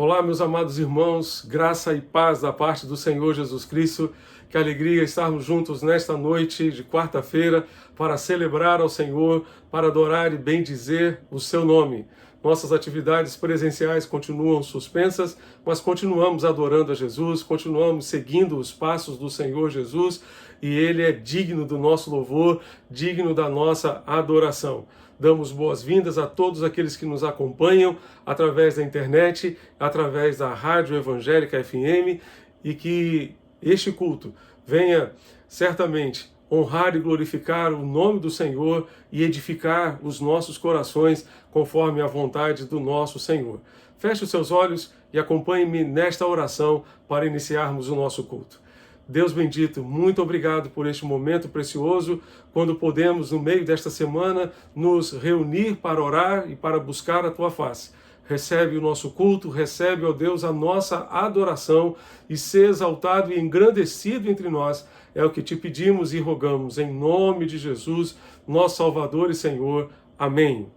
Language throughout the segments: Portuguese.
Olá, meus amados irmãos, graça e paz da parte do Senhor Jesus Cristo. Que alegria estarmos juntos nesta noite de quarta-feira para celebrar ao Senhor, para adorar e bendizer o seu nome. Nossas atividades presenciais continuam suspensas, mas continuamos adorando a Jesus, continuamos seguindo os passos do Senhor Jesus e Ele é digno do nosso louvor, digno da nossa adoração. Damos boas-vindas a todos aqueles que nos acompanham através da internet, através da Rádio Evangélica FM, e que este culto venha certamente honrar e glorificar o nome do Senhor e edificar os nossos corações conforme a vontade do nosso Senhor. Feche os seus olhos e acompanhe-me nesta oração para iniciarmos o nosso culto. Deus bendito, muito obrigado por este momento precioso, quando podemos, no meio desta semana, nos reunir para orar e para buscar a Tua face. Recebe o nosso culto, recebe, ó Deus, a nossa adoração e ser exaltado e engrandecido entre nós. É o que te pedimos e rogamos, em nome de Jesus, nosso Salvador e Senhor. Amém.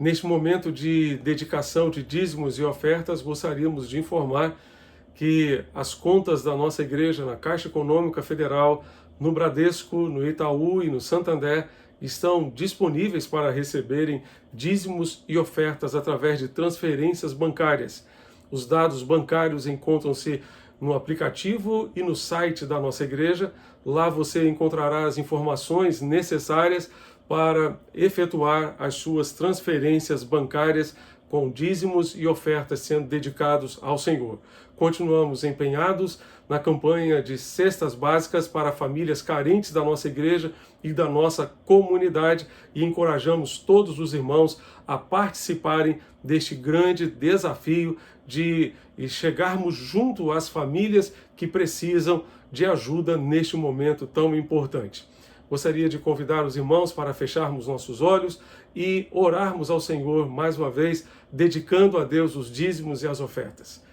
Neste momento de dedicação de dízimos e ofertas, gostaríamos de informar que as contas da nossa igreja na Caixa Econômica Federal, no Bradesco, no Itaú e no Santander estão disponíveis para receberem dízimos e ofertas através de transferências bancárias. Os dados bancários encontram-se no aplicativo e no site da nossa igreja. Lá você encontrará as informações necessárias para efetuar as suas transferências bancárias com dízimos e ofertas sendo dedicados ao Senhor. Continuamos empenhados na campanha de cestas básicas para famílias carentes da nossa igreja e da nossa comunidade e encorajamos todos os irmãos a participarem deste grande desafio de chegarmos junto às famílias que precisam de ajuda neste momento tão importante. Gostaria de convidar os irmãos para fecharmos nossos olhos e orarmos ao Senhor mais uma vez, dedicando a Deus os dízimos e as ofertas.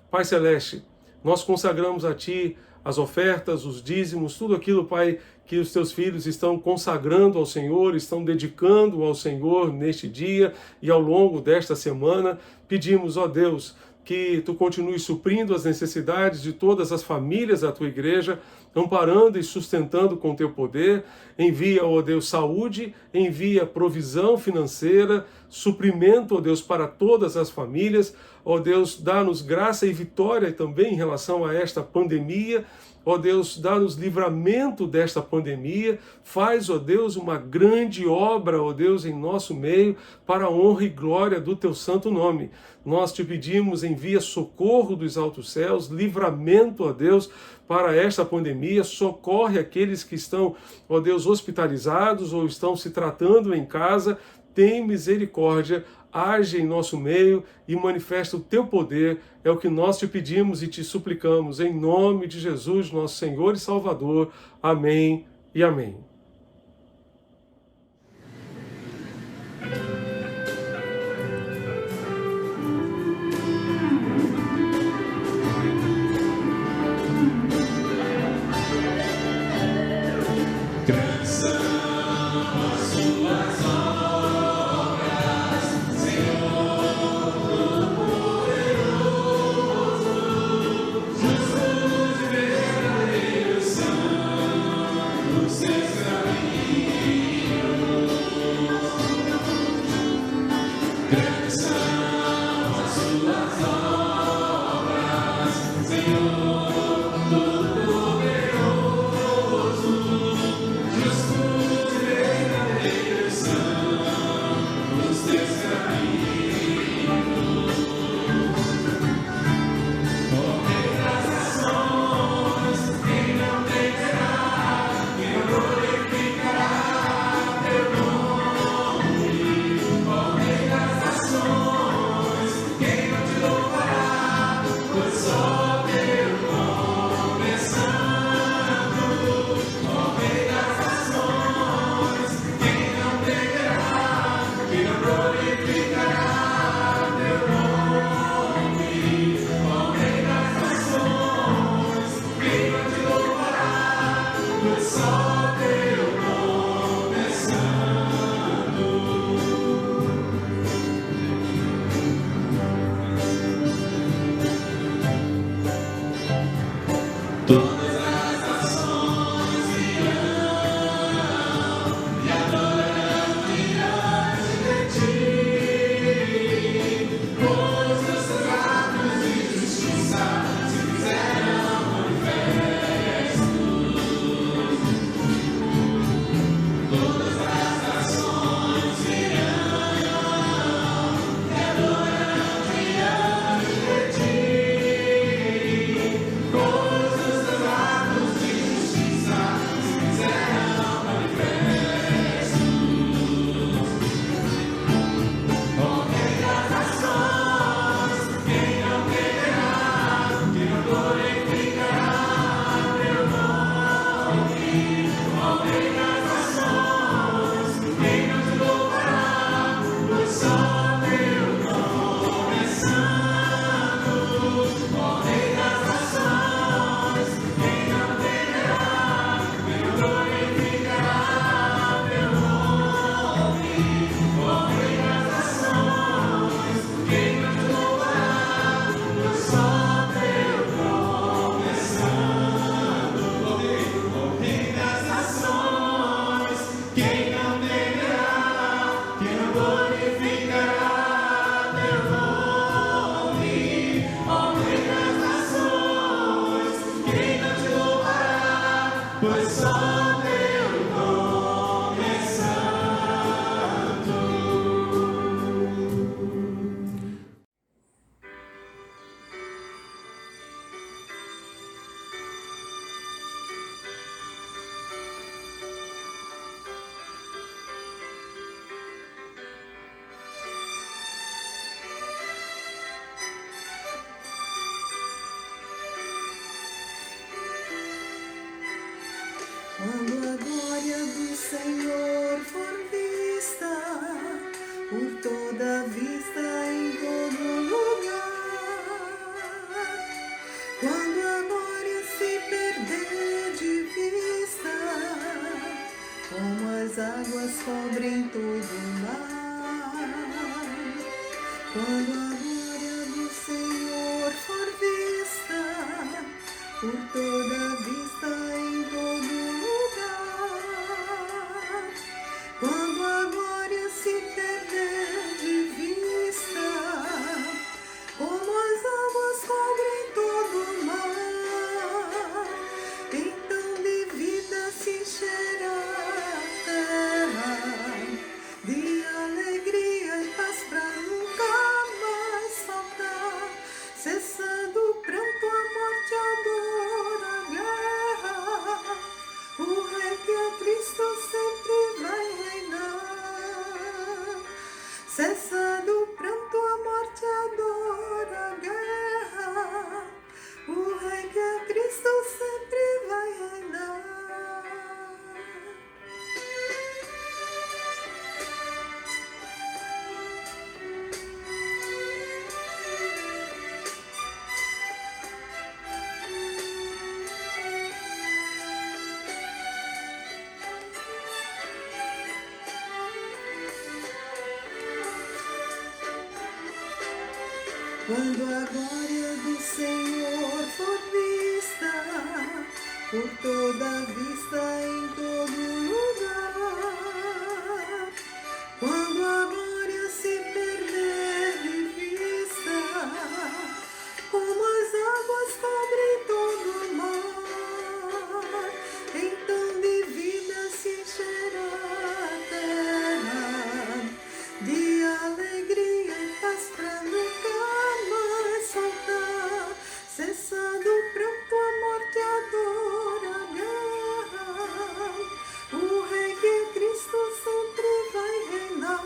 Pai Celeste, nós consagramos a Ti as ofertas, os dízimos, tudo aquilo, Pai, que os Teus filhos estão consagrando ao Senhor, estão dedicando ao Senhor neste dia e ao longo desta semana. Pedimos, ó Deus, que Tu continues suprindo as necessidades de todas as famílias da Tua igreja, amparando e sustentando com Teu poder. Envia, ó Deus, saúde, envia provisão financeira, suprimento, ó Deus, para todas as famílias. Ó Deus, dá-nos graça e vitória também em relação a esta pandemia. Ó Deus, dá-nos livramento desta pandemia. Faz, ó Deus, uma grande obra, ó Deus, em nosso meio, para a honra e glória do Teu santo nome. Nós Te pedimos, envia socorro dos altos céus, livramento, ó Deus, para esta pandemia. Socorre aqueles que estão, ó Deus, hospitalizados ou estão se tratando em casa. Tem misericórdia, age em nosso meio e manifesta o Teu poder. É o que nós Te pedimos e Te suplicamos, em nome de Jesus, nosso Senhor e Salvador. Amém e amém. Quando a glória do Senhor for vista, por toda vista em todo lugar, quando a glória se perder de vista, como as águas cobrem todo o mar, quando a glória do Senhor for vista, por toda vista em todo lugar, quando a glória se perder de vista, como as águas cobrem todo o mar, então de vida se encherá a terra, de alegria e paz pra nunca mais faltar, cessando o pranto, a morte, a dor, a guerra, o Rei que é Cristo sempre vai reinar. Cessando o pranto, a morte, a dor, a guerra, o Rei que é Cristo sempre vai reinar. Quando a glória do Senhor for vista, por toda vista em todo lugar, quando a glória se perder de vista, como as águas cobrem todo o mar, então de vida se encherá a terra, de alegria e paz pra nunca mais faltar, cessando o pranto, a morte, a dor, a guerra, o Rei que é Cristo sempre vai reinar.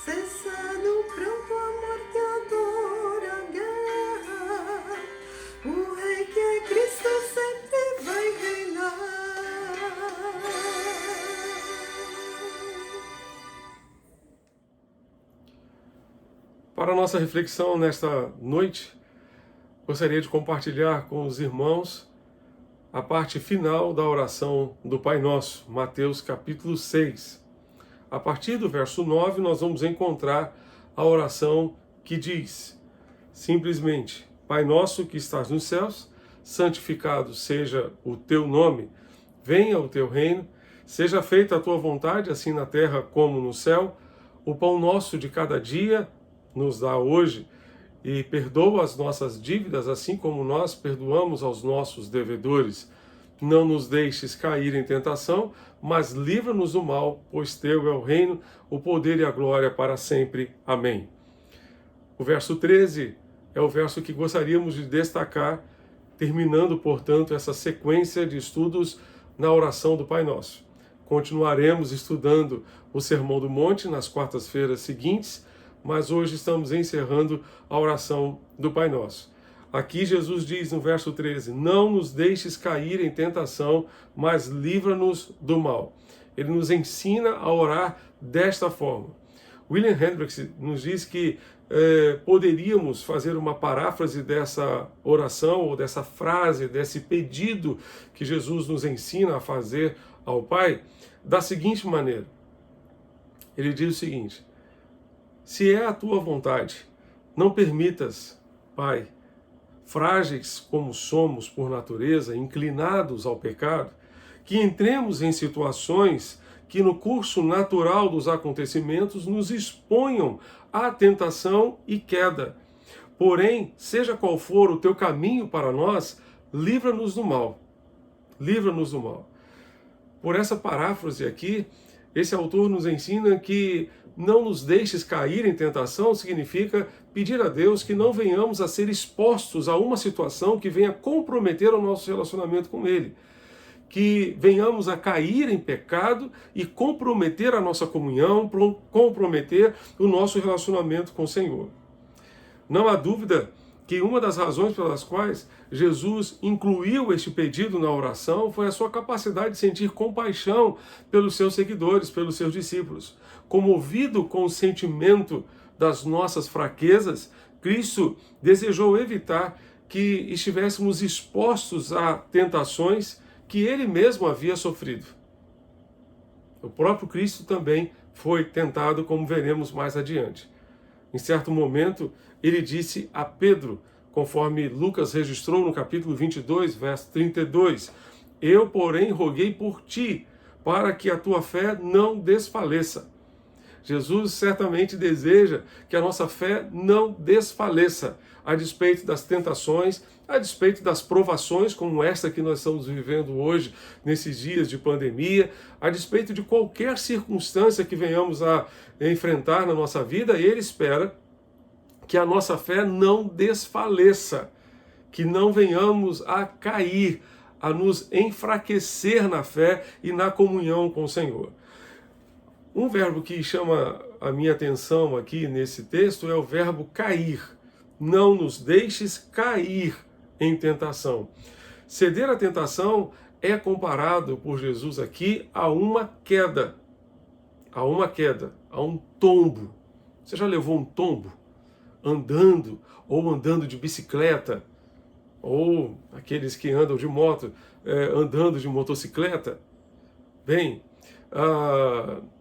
Cessando o pranto, a morte, a dor, a guerra, o Rei que é Cristo sempre vai reinar. Para a nossa reflexão nesta noite, gostaria de compartilhar com os irmãos a parte final da oração do Pai Nosso, Mateus capítulo 6. A partir do verso 9, nós vamos encontrar a oração que diz simplesmente: Pai nosso que estás nos céus, santificado seja o teu nome, venha o teu reino, seja feita a tua vontade, assim na terra como no céu. O pão nosso de cada dia nos dá hoje, e perdoa as nossas dívidas, assim como nós perdoamos aos nossos devedores. Não nos deixes cair em tentação, mas livra-nos do mal, pois teu é o reino, o poder e a glória para sempre. Amém. O verso 13 é o verso que gostaríamos de destacar, terminando, portanto, essa sequência de estudos na oração do Pai Nosso. Continuaremos estudando o Sermão do Monte nas quartas-feiras seguintes, mas hoje estamos encerrando a oração do Pai Nosso. Aqui Jesus diz no verso 13, não nos deixes cair em tentação, mas livra-nos do mal. Ele nos ensina a orar desta forma. William Hendricks nos diz que poderíamos fazer uma paráfrase dessa oração, ou dessa frase, desse pedido que Jesus nos ensina a fazer ao Pai, da seguinte maneira. Ele diz o seguinte: se é a tua vontade, não permitas, Pai, frágeis como somos por natureza, inclinados ao pecado, que entremos em situações que no curso natural dos acontecimentos nos exponham à tentação e queda. Porém, seja qual for o teu caminho para nós, livra-nos do mal. livra-nos do mal. Por essa paráfrase aqui, esse autor nos ensina que não nos deixes cair em tentação significa pedir a Deus que não venhamos a ser expostos a uma situação que venha comprometer o nosso relacionamento com Ele. Que venhamos a cair em pecado e comprometer a nossa comunhão, comprometer o nosso relacionamento com o Senhor. Não há dúvida que uma das razões pelas quais Jesus incluiu este pedido na oração foi a sua capacidade de sentir compaixão pelos seus seguidores, pelos seus discípulos. Comovido com o sentimento das nossas fraquezas, Cristo desejou evitar que estivéssemos expostos a tentações que ele mesmo havia sofrido. O próprio Cristo também foi tentado, como veremos mais adiante. Em certo momento, ele disse a Pedro, conforme Lucas registrou no capítulo 22, verso 32, eu, porém, roguei por ti, para que a tua fé não desfaleça. Jesus certamente deseja que a nossa fé não desfaleça, a despeito das tentações, a despeito das provações como esta que nós estamos vivendo hoje, nesses dias de pandemia, a despeito de qualquer circunstância que venhamos a enfrentar na nossa vida, Ele espera que a nossa fé não desfaleça, que não venhamos a cair, a nos enfraquecer na fé e na comunhão com o Senhor. Um verbo que chama a minha atenção aqui nesse texto é o verbo cair. Não nos deixes cair em tentação. Ceder à tentação é comparado por Jesus aqui a uma queda. A uma queda, a um tombo. Você já levou um tombo? Andando, ou andando de bicicleta, ou aqueles que andam de moto, andando de motocicleta? Bem,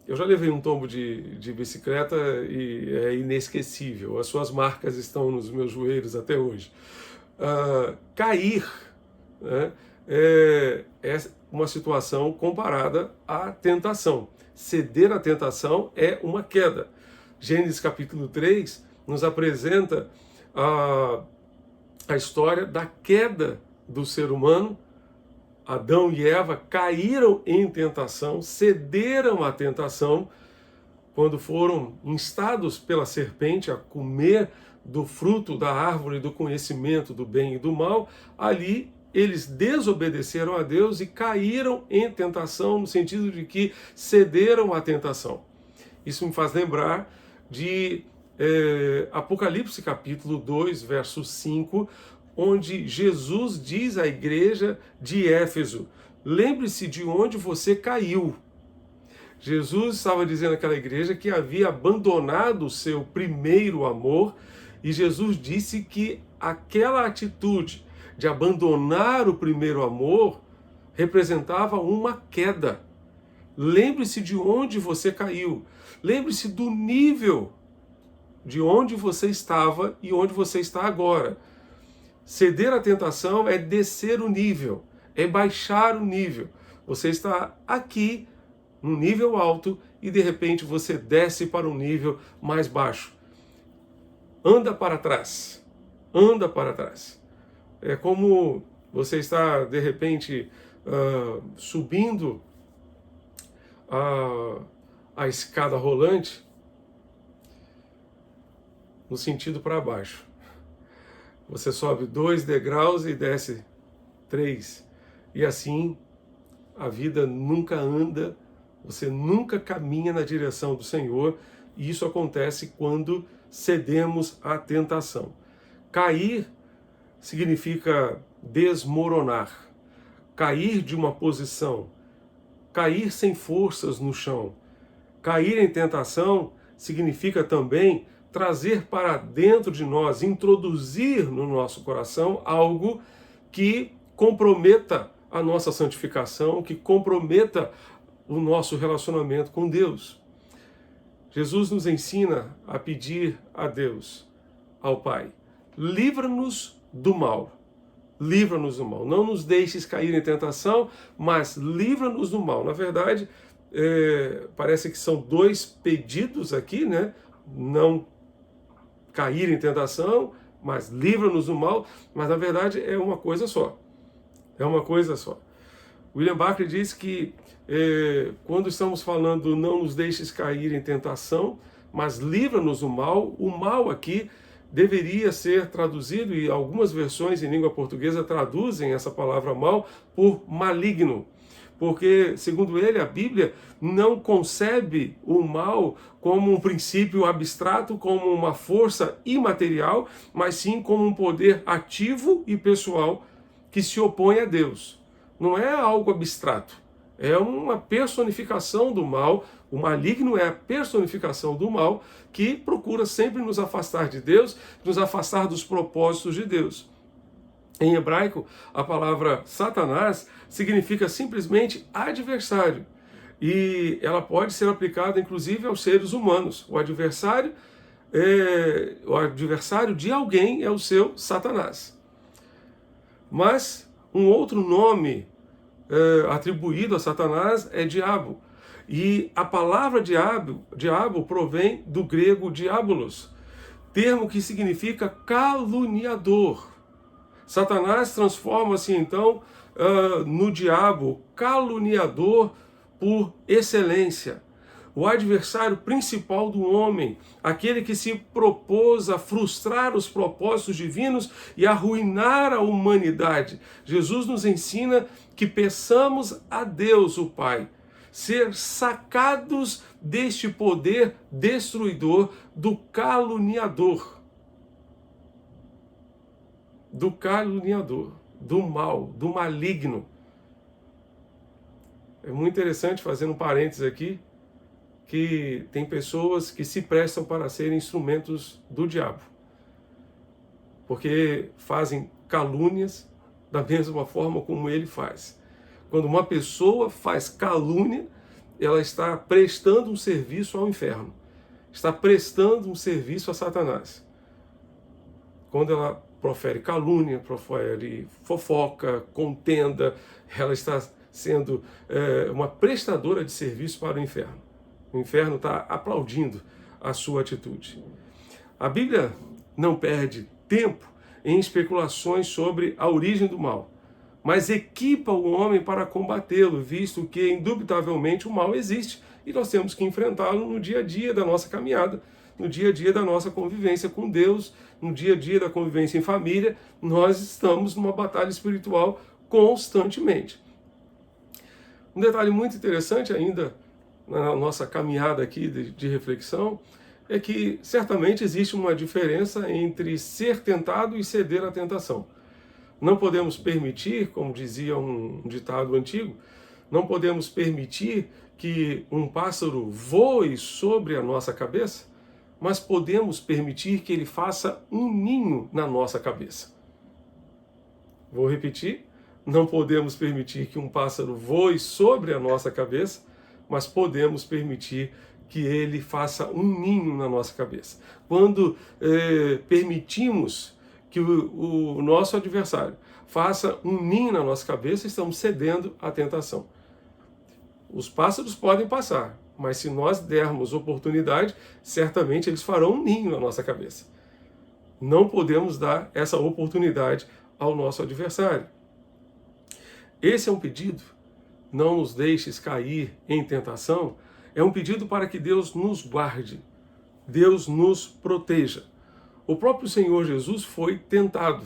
eu já levei um tombo de bicicleta e é inesquecível. As suas marcas estão nos meus joelhos até hoje. Cair, né, é uma situação comparada à tentação. Ceder à tentação é uma queda. Gênesis capítulo 3 nos apresenta a história da queda do ser humano. Adão e Eva caíram em tentação, cederam à tentação, quando foram instados pela serpente a comer do fruto da árvore do conhecimento do bem e do mal. Ali eles desobedeceram a Deus e caíram em tentação, no sentido de que cederam à tentação. Isso me faz lembrar de Apocalipse capítulo 2, verso 5, onde Jesus diz à igreja de Éfeso, lembre-se de onde você caiu. Jesus estava dizendo àquela igreja que havia abandonado o seu primeiro amor, e Jesus disse que aquela atitude de abandonar o primeiro amor representava uma queda. Lembre-se de onde você caiu. Lembre-se do nível de onde você estava e onde você está agora. Ceder à tentação é descer o nível, é baixar o nível. Você está aqui, num nível alto, e de repente você desce para um nível mais baixo. Anda para trás. Anda para trás. É como você está, de repente, subindo a escada rolante no sentido para baixo. Você sobe 2 degraus e desce 3. E assim, a vida nunca anda, você nunca caminha na direção do Senhor, e isso acontece quando cedemos à tentação. Cair significa desmoronar, cair de uma posição, cair sem forças no chão. Cair em tentação significa também trazer para dentro de nós, introduzir no nosso coração algo que comprometa a nossa santificação, que comprometa o nosso relacionamento com Deus. Jesus nos ensina a pedir a Deus, ao Pai, livra-nos do mal. Livra-nos do mal. Não nos deixes cair em tentação, mas livra-nos do mal. Na verdade, parece que são 2 pedidos aqui, né? Não cair em tentação, mas livra-nos do mal, mas na verdade é uma coisa só. É uma coisa só. William Barclay diz que quando estamos falando não nos deixes cair em tentação, mas livra-nos do mal, o mal aqui deveria ser traduzido, e algumas versões em língua portuguesa traduzem essa palavra mal por maligno. Porque, segundo ele, a Bíblia não concebe o mal como um princípio abstrato, como uma força imaterial, mas sim como um poder ativo e pessoal que se opõe a Deus. Não é algo abstrato, é uma personificação do mal. O maligno é a personificação do mal que procura sempre nos afastar de Deus, nos afastar dos propósitos de Deus. Em hebraico, a palavra Satanás significa simplesmente adversário. E ela pode ser aplicada inclusive aos seres humanos. O adversário de alguém é o seu Satanás. Mas um outro nome atribuído a Satanás é diabo. E a palavra diabo provém do grego diabolos, termo que significa caluniador. Satanás transforma-se então no diabo, caluniador por excelência. O adversário principal do homem, aquele que se propôs a frustrar os propósitos divinos e arruinar a humanidade. Jesus nos ensina que peçamos a Deus, o Pai, ser sacados deste poder destruidor do caluniador. Do caluniador, do mal, do maligno. É muito interessante, fazendo um parênteses aqui, que tem pessoas que se prestam para serem instrumentos do diabo, porque fazem calúnias da mesma forma como ele faz. Quando uma pessoa faz calúnia, ela está prestando um serviço ao inferno, está prestando um serviço a Satanás. Quando ela profere calúnia, profere fofoca, contenda, ela está sendo uma prestadora de serviço para o inferno. O inferno está aplaudindo a sua atitude. A Bíblia não perde tempo em especulações sobre a origem do mal, mas equipa o homem para combatê-lo, visto que, indubitavelmente, o mal existe e nós temos que enfrentá-lo no dia a dia da nossa caminhada, no dia a dia da nossa convivência com Deus, no dia a dia da convivência em família. Nós estamos numa batalha espiritual constantemente. Um detalhe muito interessante ainda na nossa caminhada aqui de reflexão é que certamente existe uma diferença entre ser tentado e ceder à tentação. Não podemos permitir, como dizia um ditado antigo, não podemos permitir que um pássaro voe sobre a nossa cabeça, mas podemos permitir que ele faça um ninho na nossa cabeça. Vou repetir, não podemos permitir que um pássaro voe sobre a nossa cabeça, mas podemos permitir que ele faça um ninho na nossa cabeça. Quando permitimos que o nosso adversário faça um ninho na nossa cabeça, estamos cedendo à tentação. Os pássaros podem passar, mas se nós dermos oportunidade, certamente eles farão um ninho na nossa cabeça. Não podemos dar essa oportunidade ao nosso adversário. Esse é um pedido, não nos deixes cair em tentação, é um pedido para que Deus nos guarde, Deus nos proteja. O próprio Senhor Jesus foi tentado.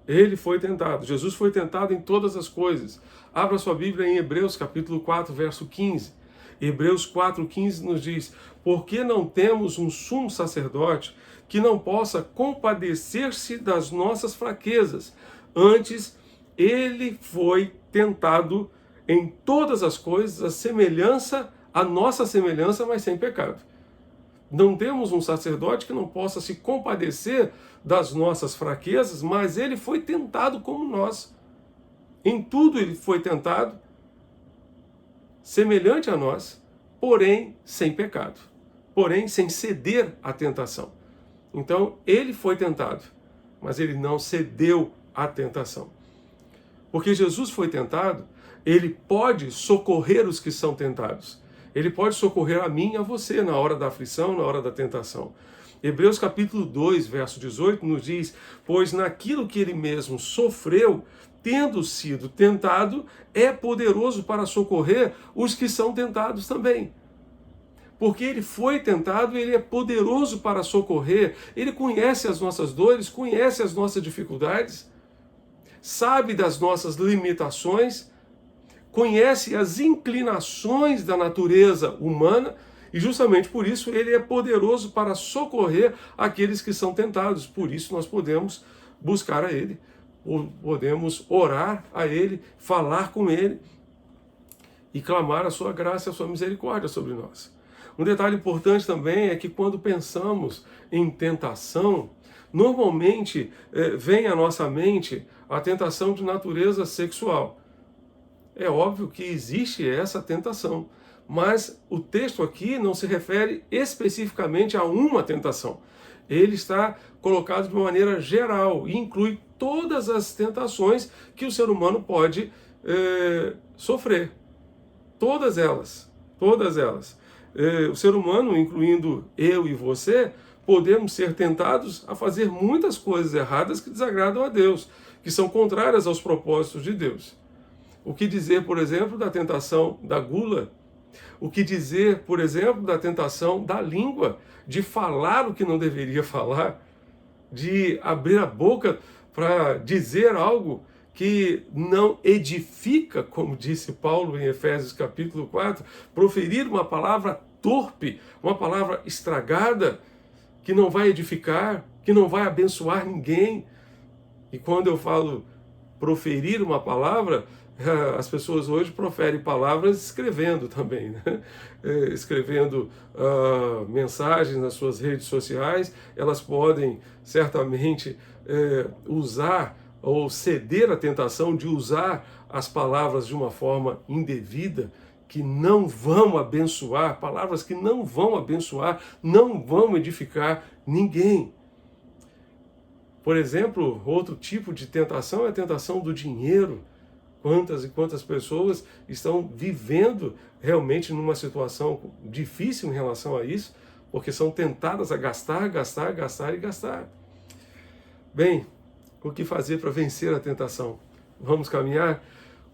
Ele foi tentado. Jesus foi tentado em todas as coisas. Abra sua Bíblia em Hebreus capítulo 4, verso 15. Hebreus 4,15 nos diz: porque não temos um sumo sacerdote que não possa compadecer-se das nossas fraquezas. Antes, ele foi tentado em todas as coisas, a nossa semelhança, mas sem pecado. Não temos um sacerdote que não possa se compadecer das nossas fraquezas, mas ele foi tentado como nós. Em tudo ele foi tentado, semelhante a nós, porém sem pecado, porém sem ceder à tentação. Então ele foi tentado, mas ele não cedeu à tentação. Porque Jesus foi tentado, ele pode socorrer os que são tentados. Ele pode socorrer a mim e a você na hora da aflição, na hora da tentação. Hebreus capítulo 2, verso 18, nos diz: pois naquilo que ele mesmo sofreu, tendo sido tentado, é poderoso para socorrer os que são tentados também. Porque ele foi tentado, ele é poderoso para socorrer, ele conhece as nossas dores, conhece as nossas dificuldades, sabe das nossas limitações, conhece as inclinações da natureza humana, e justamente por isso ele é poderoso para socorrer aqueles que são tentados. Por isso nós podemos buscar a ele, podemos orar a ele, falar com ele e clamar a sua graça e a sua misericórdia sobre nós. Um detalhe importante também é que quando pensamos em tentação, normalmente vem à nossa mente a tentação de natureza sexual. É óbvio que existe essa tentação, mas o texto aqui não se refere especificamente a uma tentação. Ele está colocado de uma maneira geral e inclui todas as tentações que o ser humano pode sofrer. Todas elas. O ser humano, incluindo eu e você, podemos ser tentados a fazer muitas coisas erradas que desagradam a Deus, que são contrárias aos propósitos de Deus. O que dizer, por exemplo, da tentação da gula? O que dizer, por exemplo, da tentação da língua, de falar o que não deveria falar, de abrir a boca para dizer algo que não edifica, como disse Paulo em Efésios capítulo 4, proferir uma palavra torpe, uma palavra estragada, que não vai edificar, que não vai abençoar ninguém. E quando eu falo proferir uma palavra, as pessoas hoje proferem palavras escrevendo também, né? Escrevendo mensagens nas suas redes sociais. Elas podem certamente usar ou ceder à tentação de usar as palavras de uma forma indevida, que não vão abençoar, palavras que não vão abençoar, não vão edificar ninguém. Por exemplo, outro tipo de tentação é a tentação do dinheiro. Quantas e quantas pessoas estão vivendo realmente numa situação difícil em relação a isso, porque são tentadas a gastar. Bem, o que fazer para vencer a tentação? Vamos caminhar?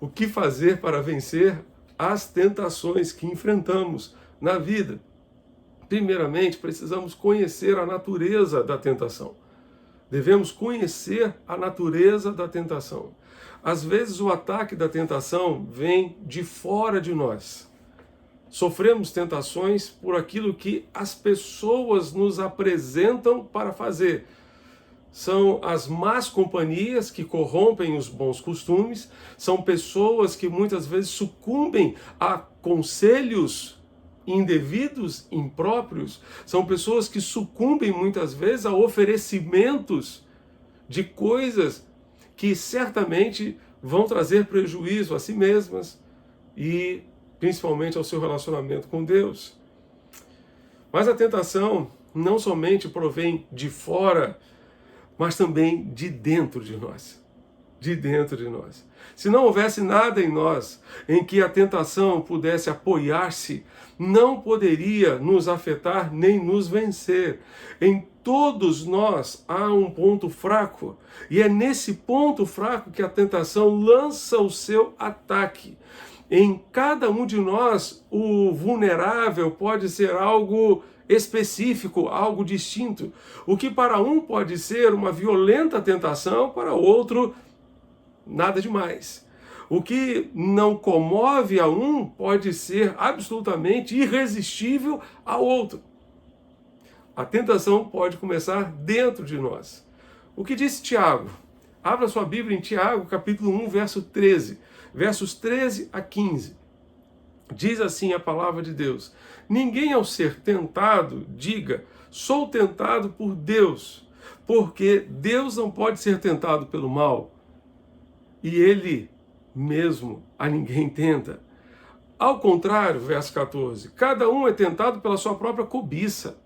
O que fazer para vencer as tentações que enfrentamos na vida? Primeiramente, precisamos conhecer a natureza da tentação. Devemos conhecer a natureza da tentação. Às vezes o ataque da tentação vem de fora de nós. Sofremos tentações por aquilo que as pessoas nos apresentam para fazer. São as más companhias que corrompem os bons costumes, são pessoas que muitas vezes sucumbem a conselhos indevidos, impróprios, são pessoas que sucumbem muitas vezes a oferecimentos de coisas que certamente vão trazer prejuízo a si mesmas e principalmente ao seu relacionamento com Deus. Mas a tentação não somente provém de fora, mas também de dentro de nós. De dentro de nós. Se não houvesse nada em nós em que a tentação pudesse apoiar-se, não poderia nos afetar nem nos vencer. Em todos nós há um ponto fraco, e é nesse ponto fraco que a tentação lança o seu ataque. Em cada um de nós, o vulnerável pode ser algo específico, algo distinto. O que para um pode ser uma violenta tentação, para outro, nada demais. O que não comove a um pode ser absolutamente irresistível a outro. A tentação pode começar dentro de nós. O que disse Tiago? Abra sua Bíblia em Tiago, capítulo 1, verso 13. Versos 13 a 15. Diz assim a palavra de Deus: ninguém ao ser tentado diga, sou tentado por Deus, porque Deus não pode ser tentado pelo mal, e Ele mesmo a ninguém tenta. Ao contrário, verso 14, cada um é tentado pela sua própria cobiça.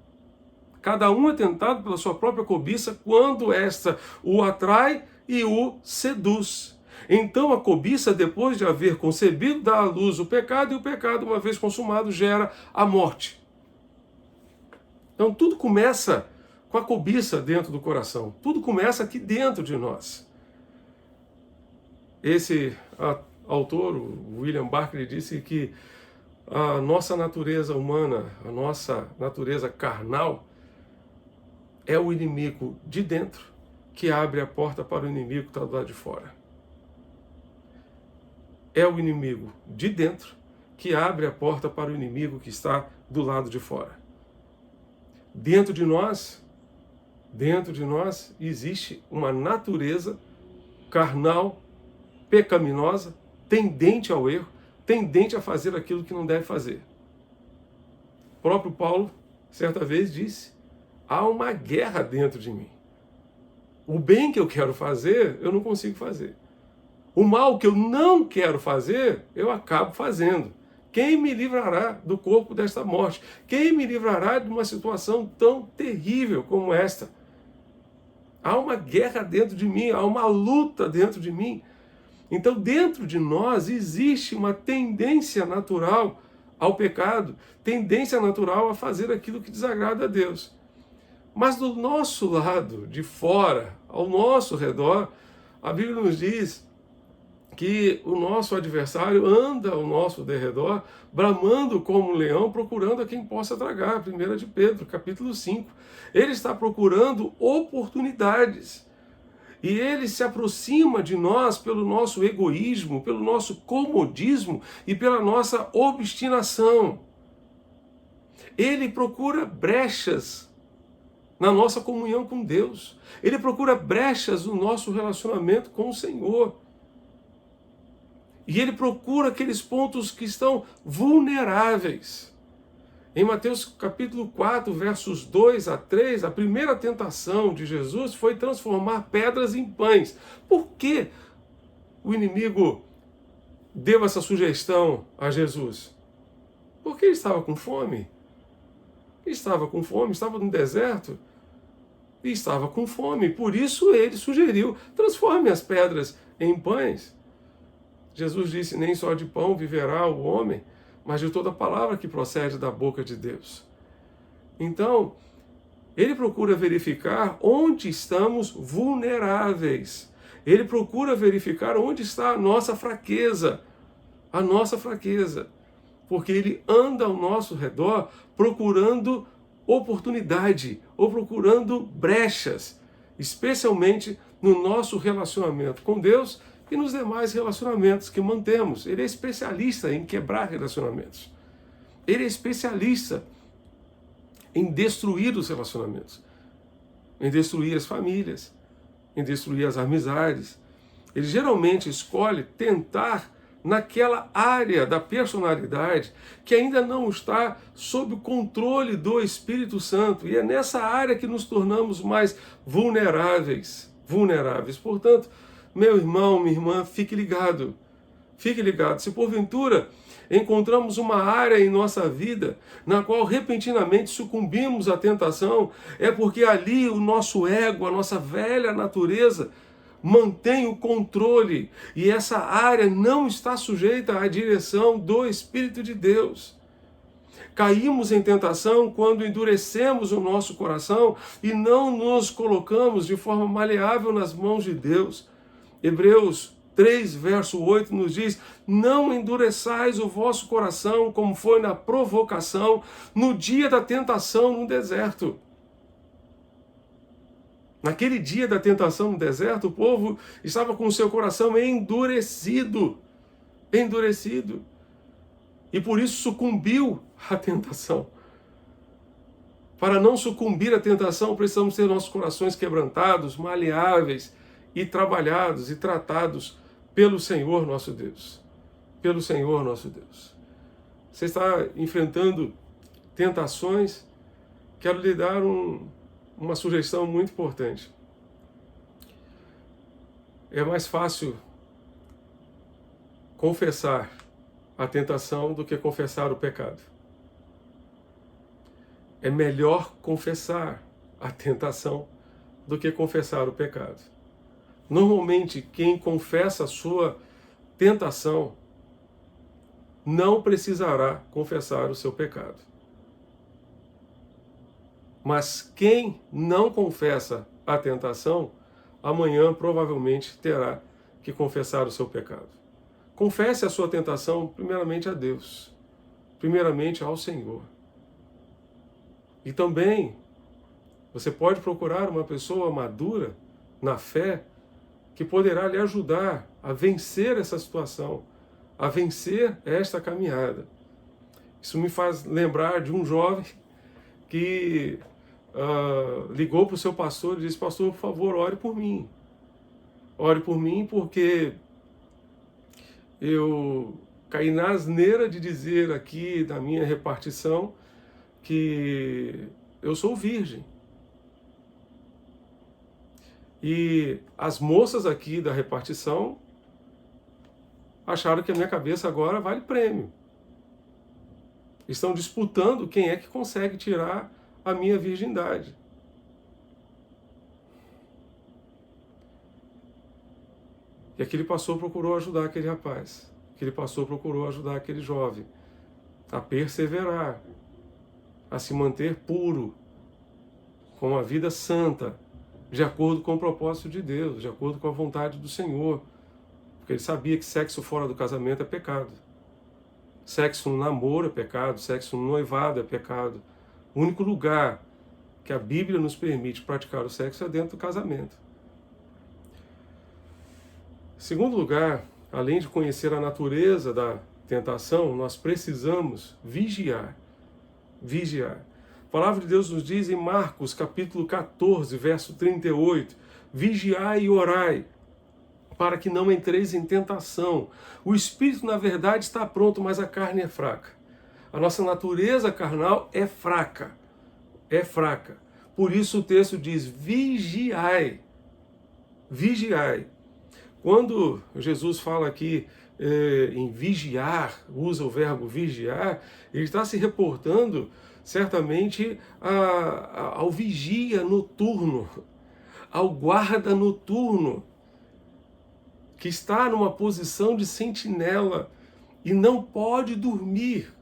Cada um é tentado pela sua própria cobiça quando esta o atrai e o seduz. Então a cobiça, depois de haver concebido, dá à luz o pecado, e o pecado, uma vez consumado, gera a morte. Então tudo começa com a cobiça dentro do coração. Tudo começa aqui dentro de nós. Esse autor, o William Barclay, disse que a nossa natureza humana, a nossa natureza carnal, é o inimigo de dentro que abre a porta para o inimigo que está do lado de fora. É o inimigo de dentro que abre a porta para o inimigo que está do lado de fora. Dentro de nós existe uma natureza carnal, pecaminosa, tendente ao erro, tendente a fazer aquilo que não deve fazer. O próprio Paulo, certa vez, disse: há uma guerra dentro de mim. O bem que eu quero fazer, eu não consigo fazer. O mal que eu não quero fazer, eu acabo fazendo. Quem me livrará do corpo desta morte? Quem me livrará de uma situação tão terrível como esta? Há uma guerra dentro de mim, há uma luta dentro de mim. Então, dentro de nós existe uma tendência natural ao pecado, tendência natural a fazer aquilo que desagrada a Deus. Mas do nosso lado, de fora, ao nosso redor, a Bíblia nos diz que o nosso adversário anda ao nosso derredor, bramando como um leão, procurando a quem possa tragar. 1 de Pedro, capítulo 5. Ele está procurando oportunidades. E ele se aproxima de nós pelo nosso egoísmo, pelo nosso comodismo e pela nossa obstinação. Ele procura brechas na nossa comunhão com Deus. Ele procura brechas no nosso relacionamento com o Senhor. E ele procura aqueles pontos que estão vulneráveis. Em Mateus capítulo 4, versos 2 a 3, a primeira tentação de Jesus foi transformar pedras em pães. Por que o inimigo deu essa sugestão a Jesus? Porque ele estava com fome. Estava com fome, estava no deserto e estava com fome. Por isso ele sugeriu: transforme as pedras em pães. Jesus disse: nem só de pão viverá o homem, mas de toda palavra que procede da boca de Deus. Então, ele procura verificar onde estamos vulneráveis. Ele procura verificar onde está a nossa fraqueza. A nossa fraqueza. Porque ele anda ao nosso redor procurando oportunidade, ou procurando brechas, especialmente no nosso relacionamento com Deus e nos demais relacionamentos que mantemos. Ele é especialista em quebrar relacionamentos. Ele é especialista em destruir os relacionamentos, em destruir as famílias, em destruir as amizades. Ele geralmente escolhe tentar naquela área da personalidade que ainda não está sob o controle do Espírito Santo. E é nessa área que nos tornamos mais vulneráveis. Portanto, meu irmão, minha irmã, fique ligado. Fique ligado. Se porventura encontramos uma área em nossa vida na qual repentinamente sucumbimos à tentação, é porque ali o nosso ego, a nossa velha natureza, mantém o controle e essa área não está sujeita à direção do Espírito de Deus. Caímos em tentação quando endurecemos o nosso coração e não nos colocamos de forma maleável nas mãos de Deus. Hebreus 3, verso 8 nos diz: não endureçais o vosso coração como foi na provocação, no dia da tentação no deserto. Naquele dia da tentação no deserto, o povo estava com o seu coração endurecido. E por isso sucumbiu à tentação. Para não sucumbir à tentação, precisamos ter nossos corações quebrantados, maleáveis e trabalhados e tratados pelo Senhor nosso Deus. Pelo Senhor nosso Deus. Você está enfrentando tentações? Quero lhe dar uma sugestão muito importante. É mais fácil confessar a tentação do que confessar o pecado. É melhor confessar a tentação do que confessar o pecado. Normalmente, quem confessa a sua tentação não precisará confessar o seu pecado. Mas quem não confessa a tentação, amanhã provavelmente terá que confessar o seu pecado. Confesse a sua tentação primeiramente a Deus, primeiramente ao Senhor. E também você pode procurar uma pessoa madura na fé que poderá lhe ajudar a vencer essa situação, a vencer esta caminhada. Isso me faz lembrar de um jovem que ligou para o seu pastor e disse: pastor, por favor, ore por mim. Ore por mim porque eu caí na asneira de dizer aqui na minha repartição que eu sou virgem. E as moças aqui da repartição acharam que a minha cabeça agora vale prêmio. Estão disputando quem é que consegue tirar a minha virgindade. E aquele pastor procurou ajudar aquele rapaz. Aquele pastor procurou ajudar aquele jovem a perseverar, a se manter puro, com uma vida santa, de acordo com o propósito de Deus, de acordo com a vontade do Senhor. Porque ele sabia que sexo fora do casamento é pecado. Sexo no namoro é pecado, sexo no noivado é pecado. O único lugar que a Bíblia nos permite praticar o sexo é dentro do casamento. Segundo lugar, além de conhecer a natureza da tentação, nós precisamos vigiar. Vigiar. A palavra de Deus nos diz em Marcos, capítulo 14, verso 38, vigiai e orai, para que não entreis em tentação. O espírito, na verdade, está pronto, mas a carne é fraca. A nossa natureza carnal é fraca. É fraca. Por isso o texto diz, vigiai. Vigiai. Quando Jesus fala aqui em vigiar, usa o verbo vigiar, ele está se reportando certamente ao vigia noturno, ao guarda noturno, que está numa posição de sentinela e não pode dormir,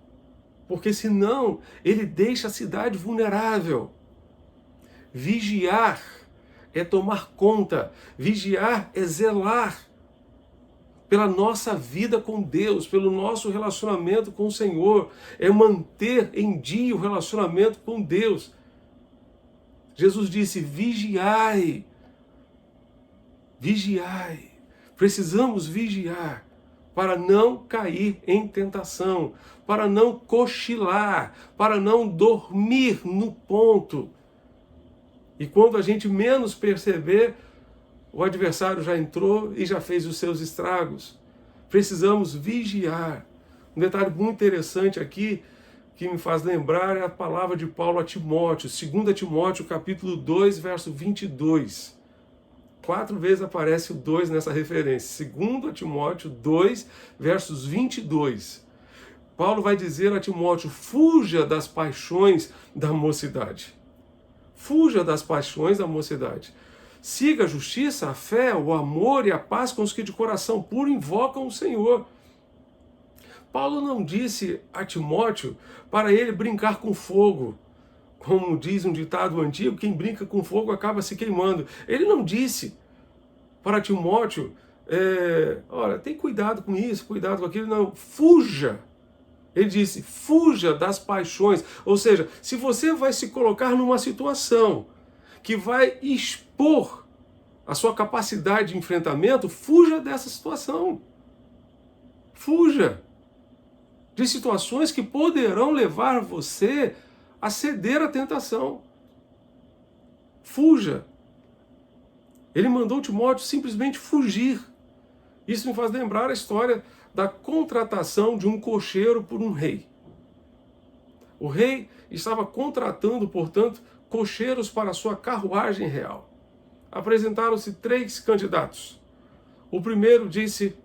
porque senão ele deixa a cidade vulnerável. Vigiar é tomar conta, vigiar é zelar pela nossa vida com Deus, pelo nosso relacionamento com o Senhor, é manter em dia o relacionamento com Deus. Jesus disse, vigiai, vigiai. Precisamos vigiar para não cair em tentação, para não cochilar, para não dormir no ponto. E quando a gente menos perceber, o adversário já entrou e já fez os seus estragos. Precisamos vigiar. Um detalhe muito interessante aqui, que me faz lembrar, é a palavra de Paulo a Timóteo, 2 Timóteo, capítulo 2, verso 22. 4 vezes aparece o 2 nessa referência. 2 Timóteo 2, versos 22. Paulo vai dizer a Timóteo, fuja das paixões da mocidade. Fuja das paixões da mocidade. Siga a justiça, a fé, o amor e a paz com os que de coração puro invocam o Senhor. Paulo não disse a Timóteo para ele brincar com fogo. Como diz um ditado antigo, quem brinca com fogo acaba se queimando. Ele não disse para Timóteo, olha, tem cuidado com isso, cuidado com aquilo. Não, fuja. Ele disse, fuja das paixões. Ou seja, se você vai se colocar numa situação que vai expor a sua capacidade de enfrentamento, fuja dessa situação. Fuja de situações que poderão levar você a ceder à tentação. Fuja. Ele mandou Timóteo simplesmente fugir. Isso me faz lembrar a história da contratação de um cocheiro por um rei. O rei estava contratando, portanto, cocheiros para a sua carruagem real. Apresentaram-se 3 candidatos. O primeiro disse,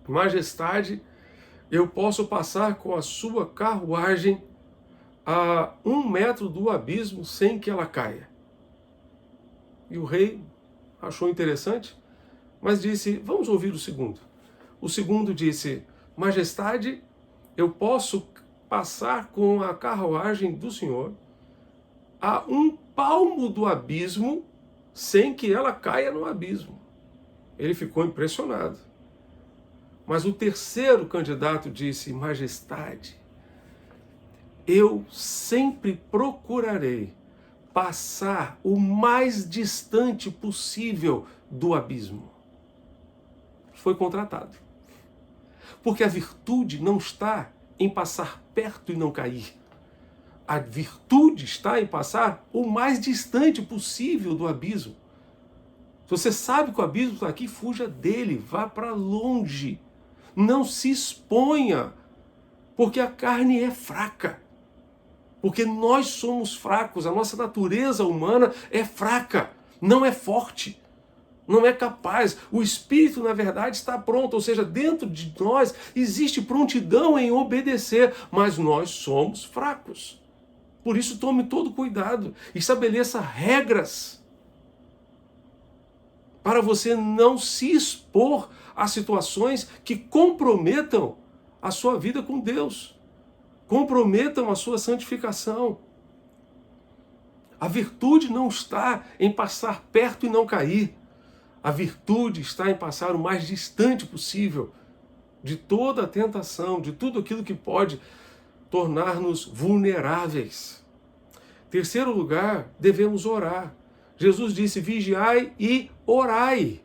Majestade, eu posso passar com a sua carruagem a 1 metro do abismo sem que ela caia. E o rei achou interessante, mas disse, vamos ouvir o segundo. O segundo disse, Majestade, eu posso passar com a carruagem do Senhor a um palmo do abismo sem que ela caia no abismo. Ele ficou impressionado. Mas o terceiro candidato disse: Majestade, eu sempre procurarei passar o mais distante possível do abismo. Foi contratado. Porque a virtude não está em passar perto e não cair. A virtude está em passar o mais distante possível do abismo. Se você sabe que o abismo está aqui, fuja dele, vá para longe. Não se exponha, porque a carne é fraca. Porque nós somos fracos, a nossa natureza humana é fraca, não é forte, não é capaz. O espírito, na verdade, está pronto, ou seja, dentro de nós existe prontidão em obedecer, mas nós somos fracos. Por isso, tome todo cuidado, estabeleça regras para você não se expor a situações que comprometam a sua vida com Deus. Comprometam a sua santificação. A virtude não está em passar perto e não cair. A virtude está em passar o mais distante possível de toda a tentação, de tudo aquilo que pode tornar-nos vulneráveis. Terceiro lugar, devemos orar. Jesus disse: vigiai e orai,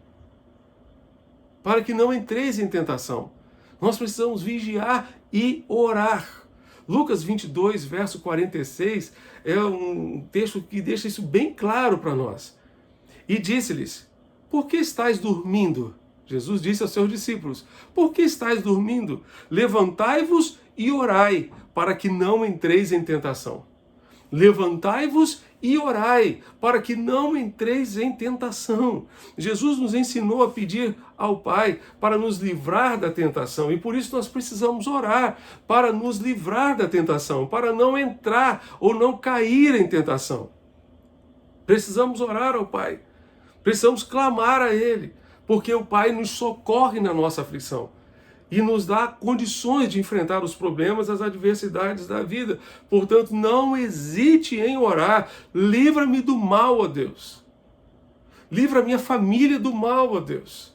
para que não entreis em tentação. Nós precisamos vigiar e orar. Lucas 22, verso 46, é um texto que deixa isso bem claro para nós. E disse-lhes: por que estáis dormindo? Jesus disse aos seus discípulos: por que estáis dormindo? Levantai-vos e orai, para que não entreis em tentação. Levantai-vos e orai, para que não entreis em tentação. Jesus nos ensinou a pedir ao Pai para nos livrar da tentação, e por isso nós precisamos orar para nos livrar da tentação, para não entrar ou não cair em tentação. Precisamos orar ao Pai, precisamos clamar a Ele, porque o Pai nos socorre na nossa aflição e nos dá condições de enfrentar os problemas, as adversidades da vida. Portanto, não hesite em orar. Livra-me do mal, ó Deus. Livra a minha família do mal, ó Deus.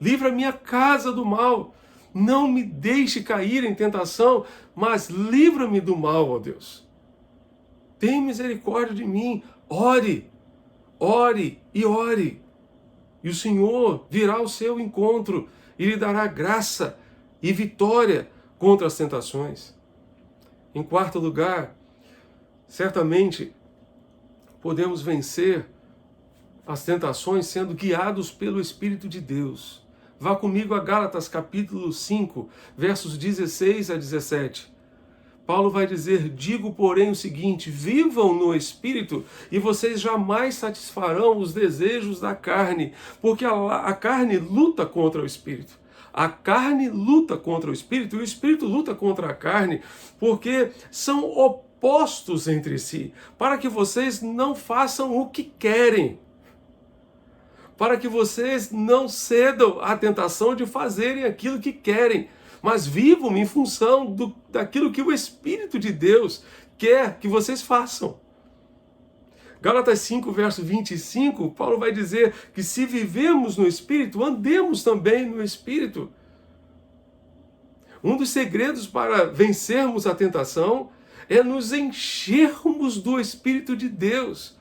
Livra a minha casa do mal. Não me deixe cair em tentação, mas livra-me do mal, ó Deus. Tem misericórdia de mim. Ore, ore e ore. E o Senhor virá ao seu encontro e lhe dará graça e vitória contra as tentações. Em quarto lugar, certamente podemos vencer as tentações sendo guiados pelo Espírito de Deus. Vá comigo a Gálatas capítulo 5, versos 16 a 17. Paulo vai dizer: digo, porém, o seguinte: vivam no Espírito e vocês jamais satisfarão os desejos da carne, porque a carne luta contra o Espírito. A carne luta contra o Espírito e o Espírito luta contra a carne, porque são opostos entre si, para que vocês não façam o que querem, para que vocês não cedam à tentação de fazerem aquilo que querem, mas vivam em função daquilo que o Espírito de Deus quer que vocês façam. Gálatas 5, verso 25, Paulo vai dizer que se vivemos no Espírito, andemos também no Espírito. Um dos segredos para vencermos a tentação é nos enchermos do Espírito de Deus.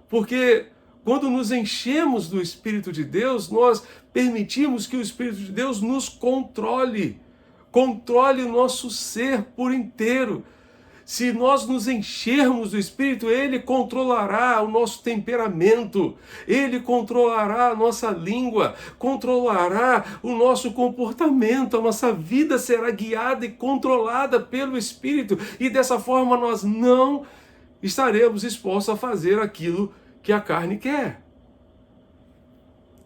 Porque quando nos enchemos do Espírito de Deus, nós permitimos que o Espírito de Deus nos controle o nosso ser por inteiro. Se nós nos enchermos do Espírito, Ele controlará o nosso temperamento, Ele controlará a nossa língua, controlará o nosso comportamento, a nossa vida será guiada e controlada pelo Espírito, e dessa forma nós não estaremos expostos a fazer aquilo que a carne quer.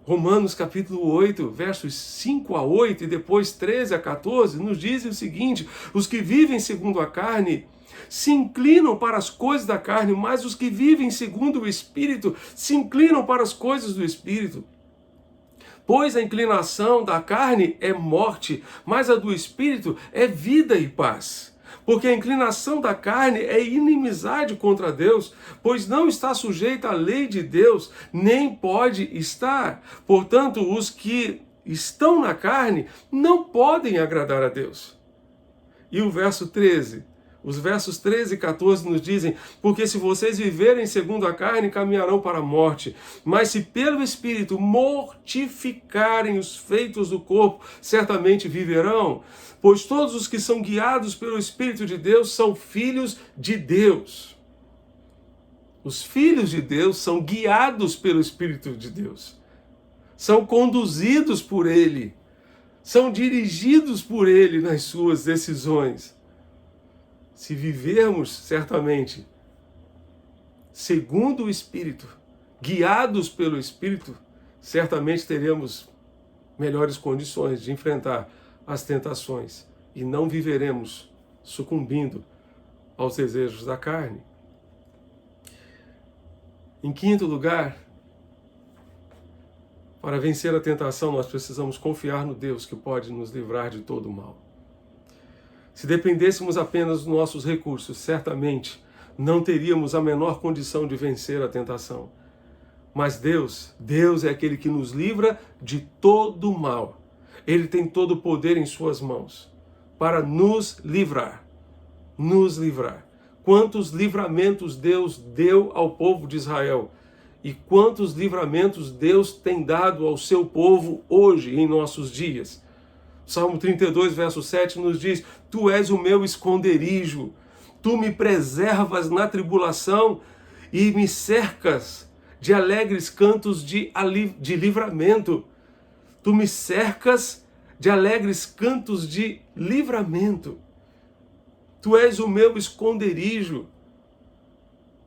Romanos capítulo 8, versos 5 a 8 e depois 13 a 14, nos dizem o seguinte: os que vivem segundo a carne se inclinam para as coisas da carne, mas os que vivem segundo o Espírito se inclinam para as coisas do Espírito. Pois a inclinação da carne é morte, mas a do Espírito é vida e paz. Porque a inclinação da carne é inimizade contra Deus, pois não está sujeita à lei de Deus, nem pode estar. Portanto, os que estão na carne não podem agradar a Deus. E o verso 13, os versos 13 e 14 nos dizem: porque se vocês viverem segundo a carne, caminharão para a morte, mas se pelo Espírito mortificarem os feitos do corpo, certamente viverão. Pois todos os que são guiados pelo Espírito de Deus são filhos de Deus. Os filhos de Deus são guiados pelo Espírito de Deus. São conduzidos por Ele. São dirigidos por Ele nas suas decisões. Se vivermos, certamente, segundo o Espírito, guiados pelo Espírito, certamente teremos melhores condições de enfrentar as tentações e não viveremos sucumbindo aos desejos da carne. Em quinto lugar, para vencer a tentação, nós precisamos confiar no Deus que pode nos livrar de todo o mal. Se dependêssemos apenas dos nossos recursos, certamente não teríamos a menor condição de vencer a tentação. Mas Deus é aquele que nos livra de todo o mal. Ele tem todo o poder em suas mãos para nos livrar. Nos livrar. Quantos livramentos Deus deu ao povo de Israel e quantos livramentos Deus tem dado ao seu povo hoje, em nossos dias. Salmo 32, verso 7 nos diz: Tu és o meu esconderijo, tu me preservas na tribulação e me cercas de alegres cantos de livramento. Tu me cercas de alegres cantos de livramento. Tu és o meu esconderijo.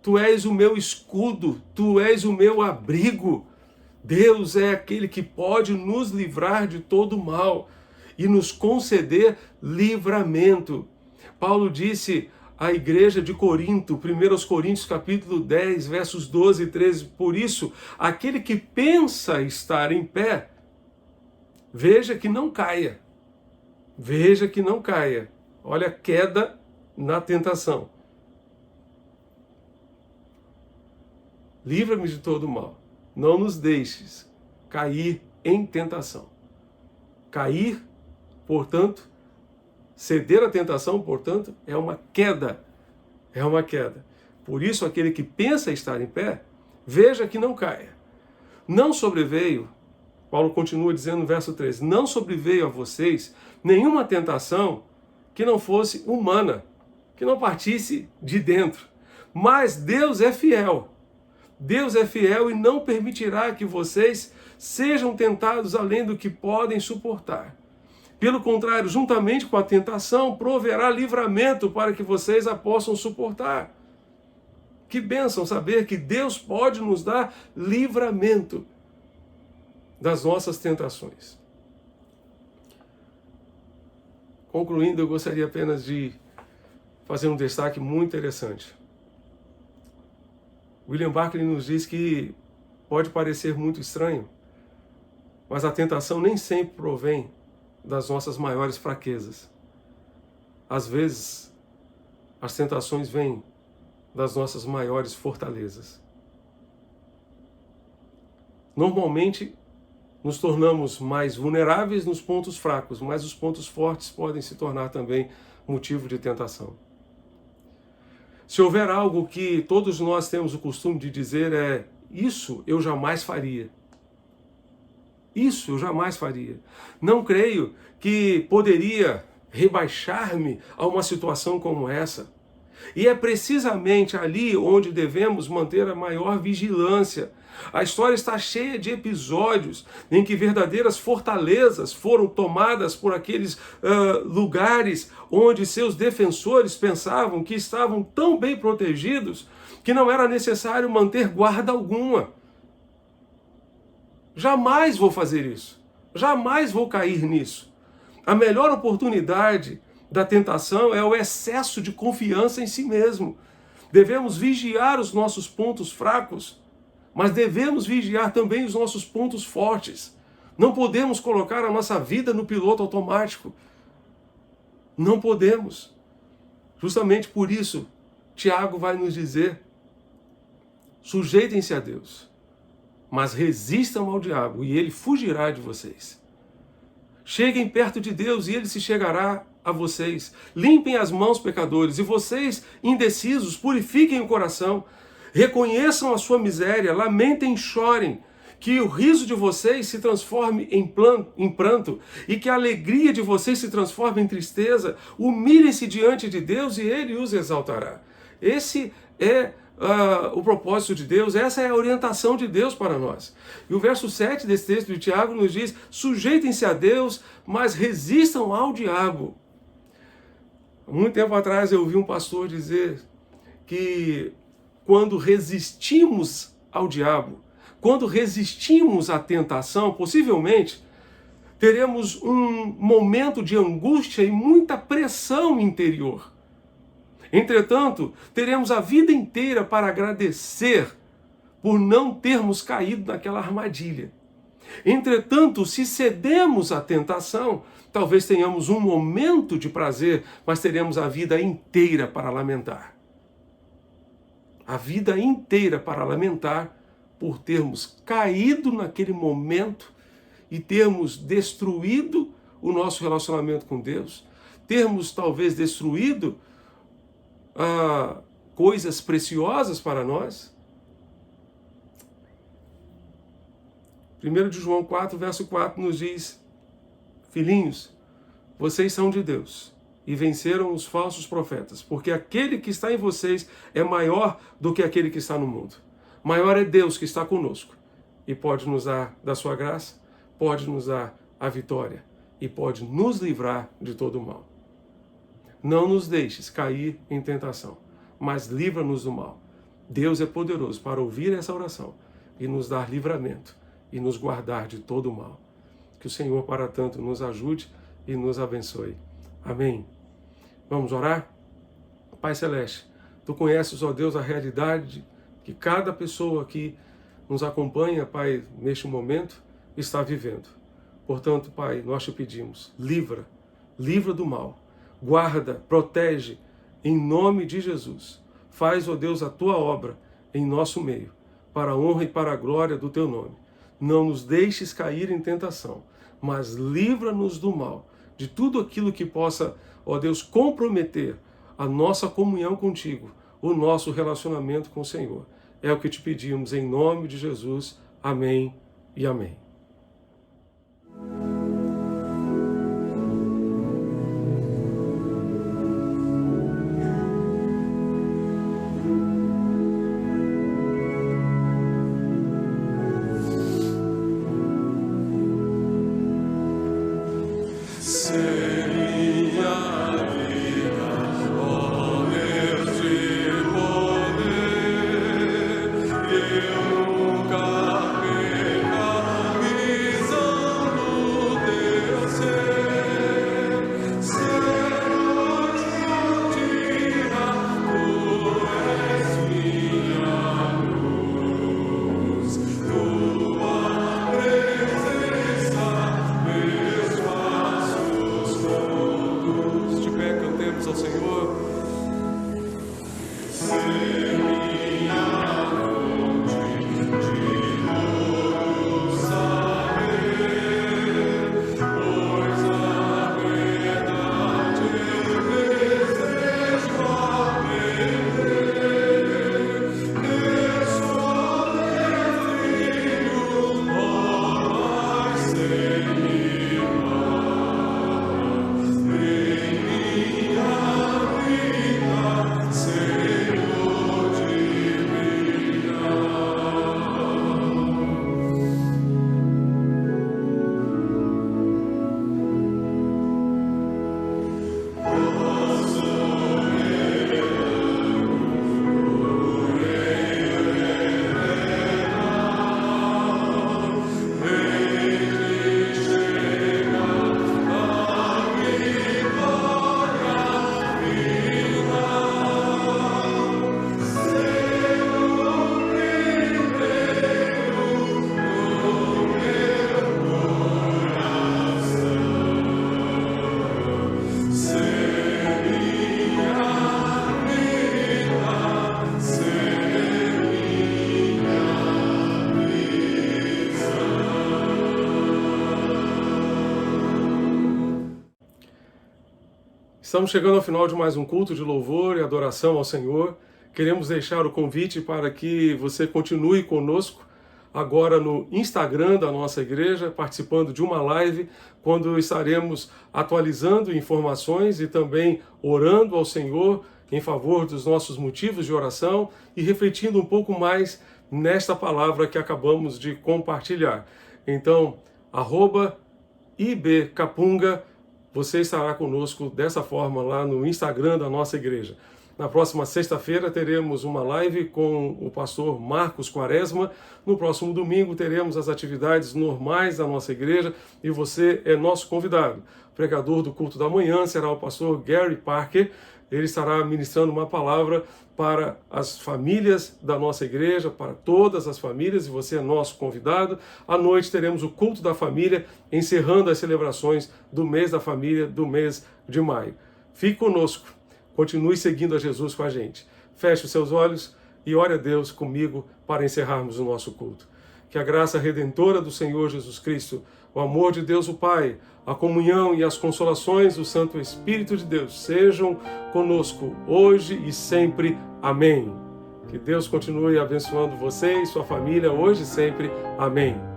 Tu és o meu escudo. Tu és o meu abrigo. Deus é aquele que pode nos livrar de todo mal e nos conceder livramento. Paulo disse à igreja de Corinto, 1 Coríntios capítulo 10, versos 12 e 13, por isso, aquele que pensa estar em pé, veja que não caia. Veja que não caia. Olha a queda na tentação. Livra-me de todo mal. Não nos deixes cair em tentação. Cair, portanto, ceder à tentação, portanto, é uma queda. É uma queda. Por isso, aquele que pensa estar em pé, veja que não caia. Não sobreveio, Paulo continua dizendo no verso 13, não sobreveio a vocês nenhuma tentação que não fosse humana, que não partisse de dentro. Mas Deus é fiel. Deus é fiel e não permitirá que vocês sejam tentados além do que podem suportar. Pelo contrário, juntamente com a tentação, proverá livramento para que vocês a possam suportar. Que bênção saber que Deus pode nos dar livramento das nossas tentações. Concluindo, eu gostaria apenas de fazer um destaque muito interessante. William Barclay nos diz que pode parecer muito estranho, mas a tentação nem sempre provém das nossas maiores fraquezas. Às vezes, as tentações vêm das nossas maiores fortalezas. Normalmente, nos tornamos mais vulneráveis nos pontos fracos, mas os pontos fortes podem se tornar também motivo de tentação. Se houver algo que todos nós temos o costume de dizer é: isso eu jamais faria. Isso eu jamais faria. Não creio que poderia rebaixar-me a uma situação como essa. E é precisamente ali onde devemos manter a maior vigilância. A história está cheia de episódios em que verdadeiras fortalezas foram tomadas por aqueles lugares onde seus defensores pensavam que estavam tão bem protegidos que não era necessário manter guarda alguma. Jamais vou fazer isso. Jamais vou cair nisso. A melhor oportunidade da tentação é o excesso de confiança em si mesmo. Devemos vigiar os nossos pontos fracos, mas devemos vigiar também os nossos pontos fortes. Não podemos colocar a nossa vida no piloto automático. Não podemos. Justamente por isso, Tiago vai nos dizer: sujeitem-se a Deus, mas resistam ao diabo e ele fugirá de vocês. Cheguem perto de Deus e ele se chegará a vocês. Limpem as mãos, pecadores, e vocês, indecisos, purifiquem o coração. Reconheçam a sua miséria, lamentem e chorem. Que o riso de vocês se transforme em pranto e que a alegria de vocês se transforme em tristeza. Humilhem-se diante de Deus e ele os exaltará. Esse é o propósito de Deus, essa é a orientação de Deus para nós. E o verso 7 desse texto de Tiago nos diz: sujeitem-se a Deus, mas resistam ao diabo. Há muito tempo atrás eu ouvi um pastor dizer que quando resistimos ao diabo, quando resistimos à tentação, possivelmente teremos um momento de angústia e muita pressão interior. Entretanto, teremos a vida inteira para agradecer por não termos caído naquela armadilha. Entretanto, se cedemos à tentação, talvez tenhamos um momento de prazer, mas teremos a vida inteira para lamentar. A vida inteira para lamentar por termos caído naquele momento e termos destruído o nosso relacionamento com Deus, termos talvez destruído coisas preciosas para nós. 1 de João 4, verso 4 nos diz: filhinhos, vocês são de Deus e venceram os falsos profetas, porque aquele que está em vocês é maior do que aquele que está no mundo. Maior é Deus que está conosco e pode nos dar da sua graça, pode nos dar a vitória e pode nos livrar de todo o mal. Não nos deixes cair em tentação, mas livra-nos do mal. Deus é poderoso para ouvir essa oração e nos dar livramento e nos guardar de todo o mal. Que o Senhor, para tanto, nos ajude e nos abençoe. Amém. Vamos orar? Pai Celeste, Tu conheces, ó Deus, a realidade que cada pessoa que nos acompanha, Pai, neste momento, está vivendo. Portanto, Pai, nós te pedimos, livra do mal. Guarda, protege, em nome de Jesus. Faz, ó Deus, a Tua obra em nosso meio, para a honra e para a glória do Teu nome. Não nos deixes cair em tentação, mas livra-nos do mal, de tudo aquilo que possa, ó Deus, comprometer a nossa comunhão contigo, o nosso relacionamento com o Senhor. É o que te pedimos em nome de Jesus. Amém e amém. Estamos chegando ao final de mais um culto de louvor e adoração ao Senhor. Queremos deixar o convite para que você continue conosco agora no Instagram da nossa igreja, participando de uma live, quando estaremos atualizando informações e também orando ao Senhor em favor dos nossos motivos de oração e refletindo um pouco mais nesta palavra que acabamos de compartilhar. Então, @ibcapunga, você estará conosco dessa forma lá no Instagram da nossa igreja. Na próxima sexta-feira teremos uma live com o pastor Marcos Quaresma. No próximo domingo teremos as atividades normais da nossa igreja e você é nosso convidado. O pregador do culto da manhã será o pastor Gary Parker. Ele estará ministrando uma palavra para as famílias da nossa igreja, para todas as famílias, e você é nosso convidado. À noite teremos o culto da família, encerrando as celebrações do mês da família, do mês de maio. Fique conosco, continue seguindo a Jesus com a gente. Feche os seus olhos e ore a Deus comigo para encerrarmos o nosso culto. Que a graça redentora do Senhor Jesus Cristo, o amor de Deus o Pai, a comunhão e as consolações do Santo Espírito de Deus sejam conosco hoje e sempre. Amém. Que Deus continue abençoando você e sua família hoje e sempre. Amém.